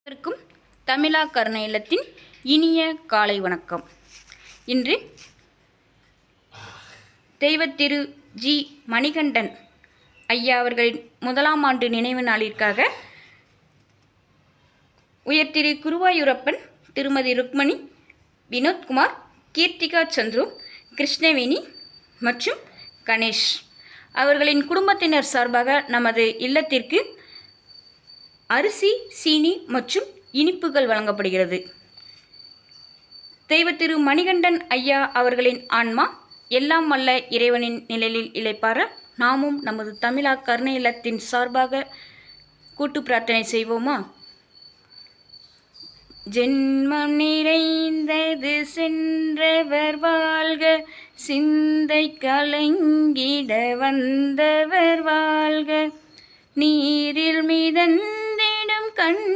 அனைவருக்கும் தமிழா கருணை இல்லத்தின் இனிய காலை வணக்கம். இன்று தெய்வத்திரு ஜி மணிகண்டன் ஐயா அவர்களின் 1ஆம் ஆண்டு நினைவு நாளிற்காக உயர்திரு குருவாயூரப்பன், திருமதி ருக்மணி, வினோத்குமார், கீர்த்திகா சந்துரு, கிருஷ்ணவேணி மற்றும் கணேஷ் அவர்களின் குடும்பத்தினர் சார்பாக நமது இல்லத்திற்கு அரிசி, சீனி மற்றும் இனிப்புகள் வழங்கப்படுகிறது. தெய்வத்திரு மணிகண்டன் ஐயா அவர்களின் ஆன்மா எல்லாம் வல்ல இறைவனின் நிழலில் இளைப்பார நாமும் நமது தமிழா கருணை இல்லத்தின் சார்பாக கூட்டு பிரார்த்தனை செய்வோமா? ஜென்மம் நிறைந்தது சென்றவர் வாழ்க, சிந்தை கலங்கிட வந்தவர் வாழ்க, நீரில் மிதந்திடும் கண்